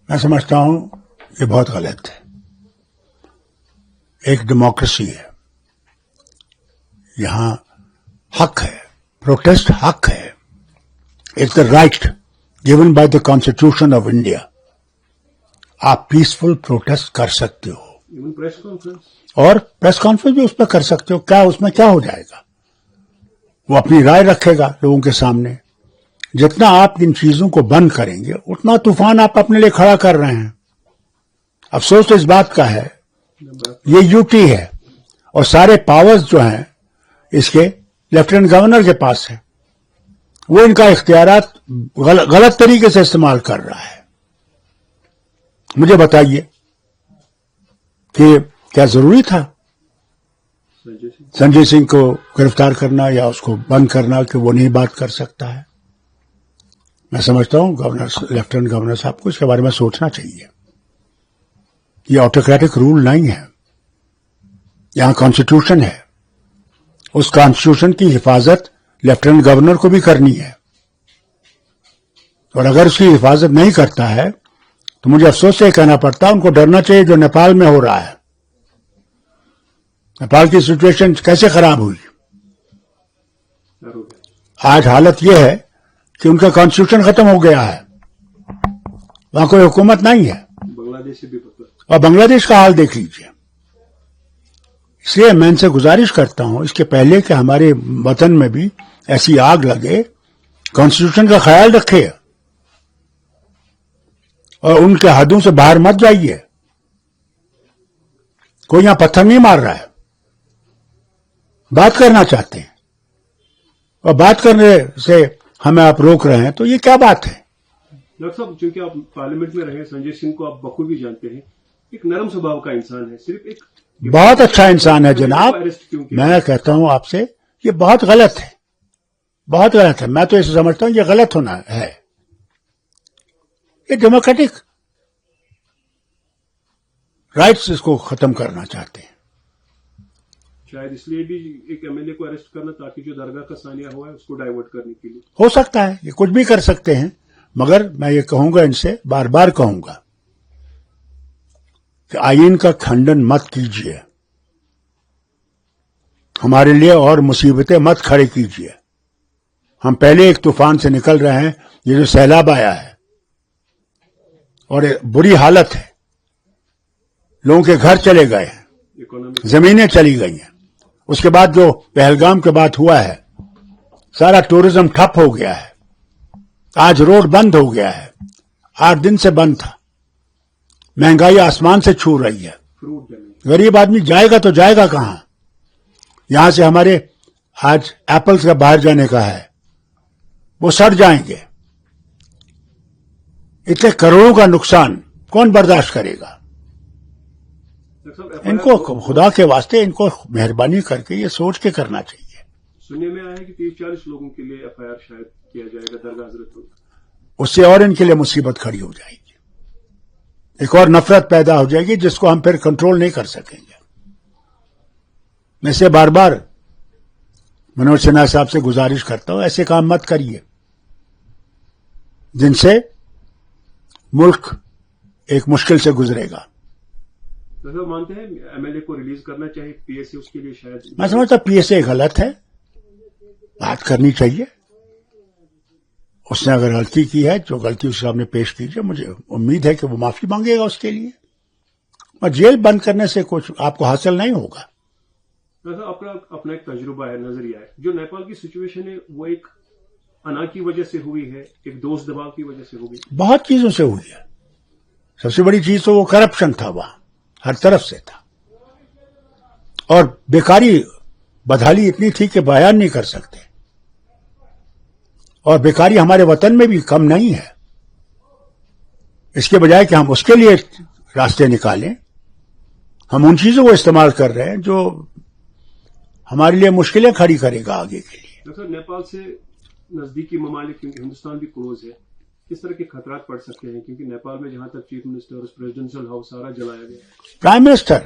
میں سمجھتا ہوں یہ بہت غلط ہے. ایک ڈیموکریسی ہے, یہاں حق ہے, پروٹیسٹ حق ہے. It's the right given by the constitution of India. آپ پیسفل پروٹیسٹ کر سکتے ہو, اور پریس کانفرنس بھی اس پہ کر سکتے ہو. کیا اس میں کیا ہو جائے گا؟ وہ اپنی رائے رکھے گا لوگوں کے سامنے. جتنا آپ ان چیزوں کو بند کریں گے اتنا طوفان آپ اپنے لیے کھڑا کر رہے ہیں. افسوس اس بات کا ہے یہ یو ٹی ہے, اور سارے پاورز جو ہیں اس کے لیفٹیننٹ گورنر کے پاس ہیں. وہ ان کا اختیارات غلط طریقے سے استعمال کر رہا ہے. مجھے بتائیے کہ کیا ضروری تھا سنجے سنگھ کو گرفتار کرنا یا اس کو بند کرنا کہ وہ نہیں بات کر سکتا ہے؟ میں سمجھتا ہوں لیفٹیننٹ گورنر صاحب کو اس کے بارے میں سوچنا چاہیے. یہ آٹوکریٹک رول نہیں ہے, یہاں کانسٹیٹیوشن ہے. اس کانسٹیٹیوشن کی حفاظت لیفٹیننٹ گورنر کو بھی کرنی ہے, اور اگر اس کی حفاظت نہیں کرتا ہے تو مجھے افسوس سے کہنا پڑتا ہے ان کو ڈرنا چاہیے جو نیپال میں ہو رہا ہے. نیپال کی سچویشن کیسے خراب ہوئی؟ آج حالت یہ ہے کہ ان کا کانسٹیٹیوشن ختم ہو گیا ہے, وہاں کوئی حکومت نہیں ہے. اور بنگلہ دیش کا حال دیکھ لیجیے. اس لیے میں ان سے گزارش کرتا ہوں اس کے پہلے کہ ہمارے وطن میں بھی ایسی آگ لگے, کانسٹیٹیوشن کا خیال رکھے اور ان کے حدوں سے باہر مت جائیے. کوئی یہاں پتھر نہیں مار رہا ہے, بات کرنا چاہتے ہیں, اور بات کرنے سے ہمیں آپ روک رہے ہیں تو یہ کیا بات ہے؟ ڈاکٹر صاحب, چونکہ آپ پارلیمنٹ میں رہے, سنجے سنگھ کو آپ بخوبی جانتے ہیں, ایک نرم سبھاؤ کا انسان ہے, صرف ایک بہت اچھا انسان ہے جناب. میں کہتا ہوں آپ سے یہ بہت غلط ہے, بہت غلط ہے. میں تو اسے سمجھتا ہوں یہ غلط ہونا ہے. یہ ڈیموکریٹک رائٹس اس کو ختم کرنا چاہتے ہیں. شاید اس لیے بھی ایک ایم ایل اے کو اریسٹ کرنا تاکہ جو درگاہ کا سانیہ ہوا ہے اس کو ڈائیورٹ کرنے کے لیے. ہو سکتا ہے, یہ کچھ بھی کر سکتے ہیں, مگر میں یہ کہوں گا ان سے, بار بار کہوں گا کہ آئین کا کھنڈن مت کیجیے, ہمارے لیے اور مصیبتیں مت کھڑے کیجیے. ہم پہلے ایک طوفان سے نکل رہے ہیں, یہ جو سیلاب آیا ہے اور بری حالت ہے, لوگوں کے گھر چلے گئے ہیں, زمینیں چلی گئی ہیں. اس کے بعد جو پہلگام کے بعد ہوا ہے, سارا ٹورزم ٹھپ ہو گیا ہے. آج روڈ بند ہو گیا ہے, 8 دن سے بند تھا. مہنگائی آسمان سے چھو رہی ہے. غریب آدمی جائے گا تو جائے گا کہاں؟ یہاں سے ہمارے آج ایپلز کا باہر جانے کا ہے, وہ سڑ جائیں گے. اتنے کروڑوں کا نقصان کون برداشت کرے گا؟ ان کو خدا کے واسطے ان کو مہربانی کر کے یہ سوچ کے کرنا چاہیے. سننے میں آیا ہے کہ 30-40 لوگوں کے لیے ایف آئی آر شاید کیا جائے گا درگاہ حضرت. اس سے اور ان کے لیے مصیبت کھڑی ہو جائے گی, ایک اور نفرت پیدا ہو جائے گی جس کو ہم پھر کنٹرول نہیں کر سکیں گے. میں سے بار بار منوج سنہا صاحب سے گزارش کرتا ہوں ایسے کام مت کریے جن سے ملک ایک مشکل سے گزرے گا. مانتے ہیں ایم ایل اے کو ریلیز کرنا چاہیے, پی ایس اے اس کے لیے شاید. میں سمجھتا پی ایس اے غلط ہے, بات کرنی چاہیے. اس نے اگر غلطی کی ہے, جو غلطی اس نے پیش کی ہے, مجھے امید ہے کہ وہ معافی مانگے گا اس کے لیے. اور جیل بند کرنے سے کچھ آپ کو حاصل نہیں ہوگا. اپنا ایک تجربہ ہے, نظریہ ہے. جو نیپال کی سچویشن ہے وہ ایک انا کی وجہ سے ہوئی ہے, ایک دوست دباؤ کی وجہ سے ہوئی, بہت چیزوں سے ہوئی ہے. سب سے بڑی چیز تو وہ کرپشن تھا, وہاں ہر طرف سے تھا, اور بیکاری بدحالی اتنی تھی کہ بیان نہیں کر سکتے. اور بیکاری ہمارے وطن میں بھی کم نہیں ہے. اس کے بجائے کہ ہم اس کے لیے راستے نکالیں, ہم ان چیزوں کو استعمال کر رہے ہیں جو ہمارے لیے مشکلیں کھڑی کرے گا آگے کے لیے. ڈاکٹر نیپال سے نزدیکی ممالک, کیونکہ ہندوستان بھی کلوز ہے, کس طرح کے خطرات پڑ سکتے ہیں؟ کیونکہ نیپال میں جہاں تک چیف منسٹر اور پریزیڈنشل ہاؤس سارا جلایا گیا. پرائم منسٹر,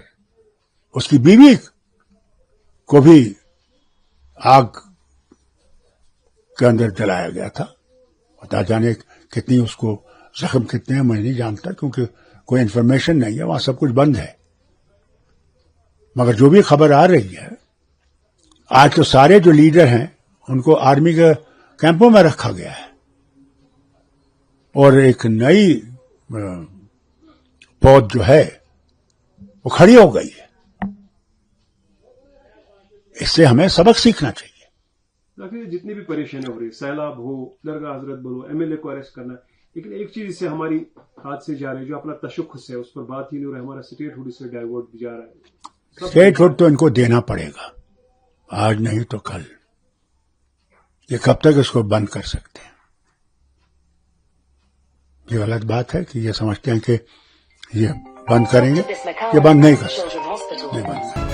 اس کی بیوی کو بھی آگ کے اندر جلایا گیا تھا. پتا جانے کتنی اس کو زخم کتنے ہیں میں نہیں جانتا کیونکہ کوئی انفارمیشن نہیں ہے، وہاں سب کچھ بند ہے. مگر جو بھی خبر آ رہی ہے، آج تو سارے جو لیڈر ہیں ان کو آرمی کے کیمپوں میں رکھا گیا ہے اور ایک نئی پود جو ہے وہ کھڑی ہو گئی ہے. اس سے ہمیں سبق سیکھنا چاہیے. تاکہ جتنی بھی پریشانیاں ہو رہی ہے، سیلاب ہو، درگاہ حضرت بولو، ایم ایل اے کو اریسٹ کرنا، لیکن ایک چیز اس سے ہماری ہاتھ سے جا رہی ہے جو اپنا تشخص ہے اس پر بات ہی نہیں ہو رہا ہے. ہمارا اسٹیٹ ہوڈ اس سے ڈائیورٹ بھی جا رہا ہے. اسٹیٹ ہوڈ تو ان کو دینا پڑے گا، آج نہیں تو کل. یہ کب تک اس کو بند کر سکتے ہیں؟ یہ غلط بات ہے کہ یہ سمجھتے ہیں کہ یہ بند کریں گے. یہ بند نہیں کر سکتے، یہ بند کریں گے.